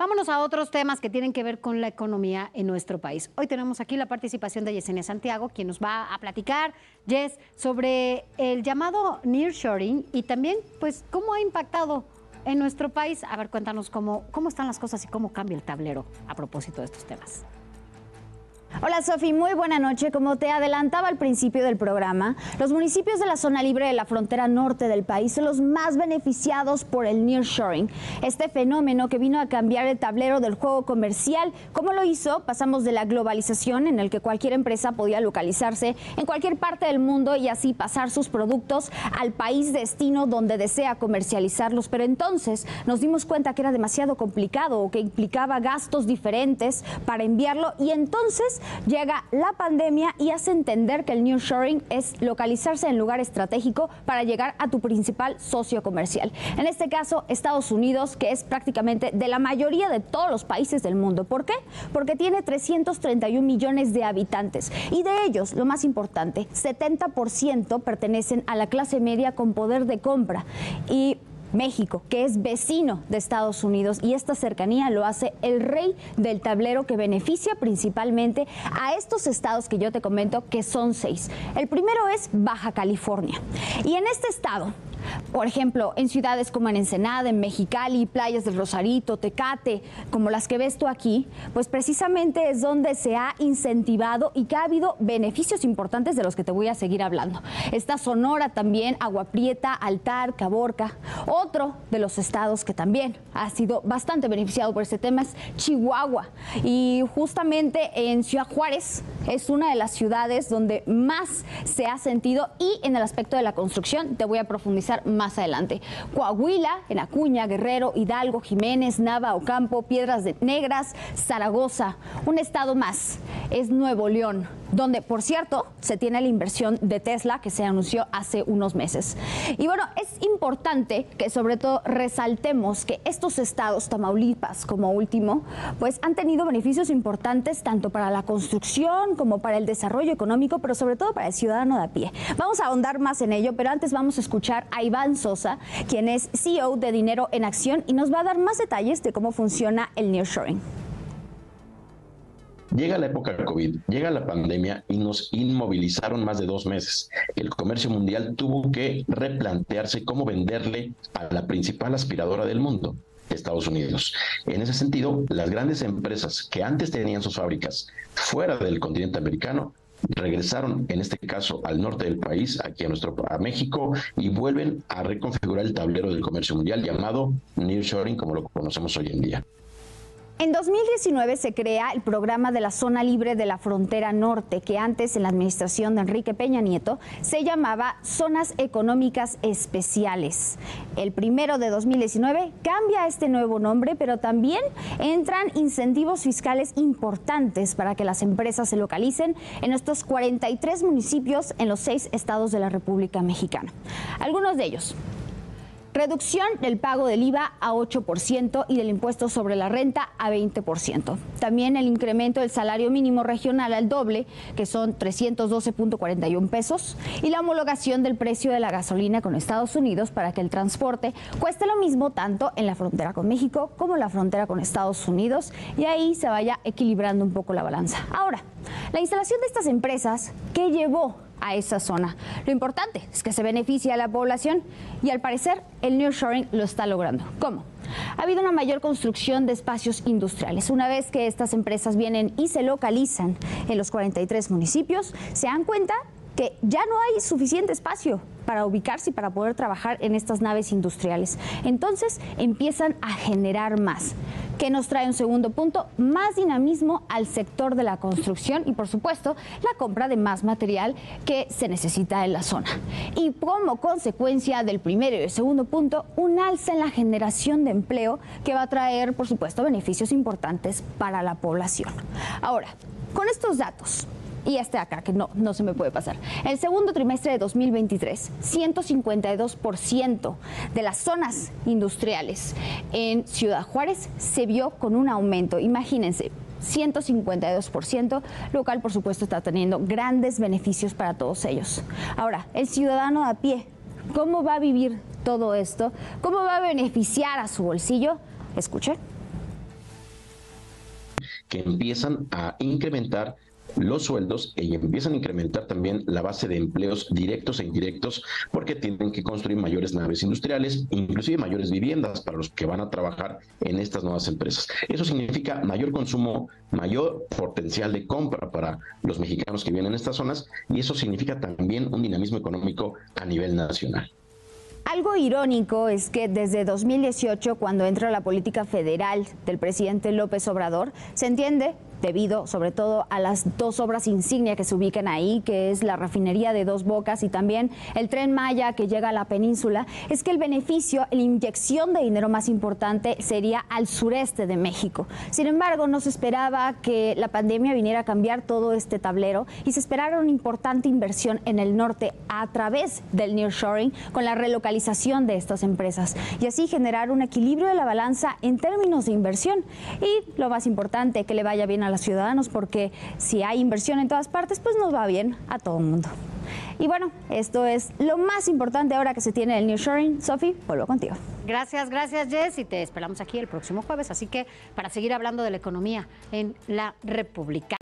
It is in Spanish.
Vámonos a otros temas que tienen que ver con la economía en nuestro país. Hoy tenemos aquí la participación de Yesenia Santiago, quien nos va a platicar, Jess, sobre el llamado nearshoring y también, pues, cómo ha impactado en nuestro país. A ver, cuéntanos cómo están las cosas y cómo cambia el tablero a propósito de estos temas. Hola Sofi, muy buena noche. Como te adelantaba al principio del programa, los municipios de la zona libre de la frontera norte del país son los más beneficiados por el nearshoring. Este fenómeno que vino a cambiar el tablero del juego comercial. ¿Cómo lo hizo? Pasamos de la globalización, en el que cualquier empresa podía localizarse en cualquier parte del mundo y así pasar sus productos al país destino donde desea comercializarlos. Pero entonces nos dimos cuenta que era demasiado complicado o que implicaba gastos diferentes para enviarlo, y entonces llega la pandemia y hace entender que el nearshoring es localizarse en lugar estratégico para llegar a tu principal socio comercial. En este caso, Estados Unidos, que es prácticamente de la mayoría de todos los países del mundo. ¿Por qué? Porque tiene 331 millones de habitantes y de ellos, lo más importante, 70% pertenecen a la clase media con poder de compra. Y México, que es vecino de Estados Unidos, y esta cercanía lo hace el rey del tablero, que beneficia principalmente a estos estados que yo te comento, que son 6. El primero es Baja California. Y en este estado, por ejemplo, en ciudades como en Ensenada, en Mexicali, playas del Rosarito, Tecate, como las que ves tú aquí, pues precisamente es donde se ha incentivado y que ha habido beneficios importantes de los que te voy a seguir hablando. Está Sonora también, Agua Prieta, Altar, Caborca. Otro de los estados que también ha sido bastante beneficiado por este tema es Chihuahua. Y justamente en Ciudad Juárez es una de las ciudades donde más se ha sentido, y en el aspecto de la construcción te voy a profundizar más adelante. Coahuila, en Acuña, Guerrero, Hidalgo, Jiménez, Nava, Ocampo, Piedras Negras, Zaragoza. Un estado más es Nuevo León, donde, por cierto, se tiene la inversión de Tesla que se anunció hace unos meses. Y bueno, es importante que sobre todo resaltemos que estos estados, Tamaulipas como último, pues han tenido beneficios importantes tanto para la construcción como para el desarrollo económico, pero sobre todo para el ciudadano de a pie. Vamos a ahondar más en ello, pero antes vamos a escuchar a Iván Sosa, quien es CEO de Dinero en Acción, y nos va a dar más detalles de cómo funciona el nearshoring. Llega la época del COVID, llega la pandemia y nos inmovilizaron más de 2 meses. El comercio mundial tuvo que replantearse cómo venderle a la principal aspiradora del mundo, Estados Unidos. En ese sentido, las grandes empresas que antes tenían sus fábricas fuera del continente americano regresaron, en este caso, al norte del país, aquí a México, y vuelven a reconfigurar el tablero del comercio mundial llamado nearshoring, como lo conocemos hoy en día. En 2019 se crea el programa de la Zona Libre de la Frontera Norte, que antes, en la administración de Enrique Peña Nieto, se llamaba Zonas Económicas Especiales. El 1 de 2019 cambia este nuevo nombre, pero también entran incentivos fiscales importantes para que las empresas se localicen en estos 43 municipios en los 6 estados de la República Mexicana. Algunos de ellos: reducción del pago del IVA a 8% y del impuesto sobre la renta a 20%. También el incremento del salario mínimo regional al doble, que son 312.41 pesos, y la homologación del precio de la gasolina con Estados Unidos para que el transporte cueste lo mismo tanto en la frontera con México como en la frontera con Estados Unidos, y ahí se vaya equilibrando un poco la balanza. Ahora, la instalación de estas empresas, ¿qué llevó a esa zona? Lo importante es que se beneficia a la población, y al parecer el nearshoring lo está logrando. ¿Cómo? Ha habido una mayor construcción de espacios industriales. Una vez que estas empresas vienen y se localizan en los 43 municipios, se dan cuenta que ya no hay suficiente espacio para ubicarse y para poder trabajar en estas naves industriales. Entonces empiezan a generar más, que nos trae un segundo punto: más dinamismo al sector de la construcción y, por supuesto, la compra de más material que se necesita en la zona. Y como consecuencia del primero y el segundo punto, un alza en la generación de empleo que va a traer, por supuesto, beneficios importantes para la población. Ahora, con estos datos, y este acá, que no se me puede pasar. El segundo trimestre de 2023, 152% de las zonas industriales en Ciudad Juárez se vio con un aumento. Imagínense, 152%, lo cual, por supuesto, está teniendo grandes beneficios para todos ellos. Ahora, el ciudadano a pie, ¿cómo va a vivir todo esto? ¿Cómo va a beneficiar a su bolsillo? Escuchen. que empiezan a incrementar los sueldos y empiezan a incrementar también la base de empleos directos e indirectos, porque tienen que construir mayores naves industriales, inclusive mayores viviendas para los que van a trabajar en estas nuevas empresas. Eso significa mayor consumo, mayor potencial de compra para los mexicanos que viven en estas zonas, y eso significa también un dinamismo económico a nivel nacional. Algo irónico es que desde 2018, cuando entra la política federal del presidente López Obrador, se entiende, debido sobre todo a las dos obras insignia que se ubican ahí, que es la refinería de Dos Bocas y también el Tren Maya que llega a la península, es que el beneficio, la inyección de dinero más importante sería al sureste de México. Sin embargo, no se esperaba que la pandemia viniera a cambiar todo este tablero y se esperaba una importante inversión en el norte a través del nearshoring con la relocalización de estas empresas y así generar un equilibrio de la balanza en términos de inversión y lo más importante, que le vaya bien a los ciudadanos, porque si hay inversión en todas partes, pues nos va bien a todo el mundo. Y bueno, esto es lo más importante ahora que se tiene el nearshoring. Sofi, vuelvo contigo. Gracias, Jess, y te esperamos aquí el próximo jueves, así que para seguir hablando de la economía en la República.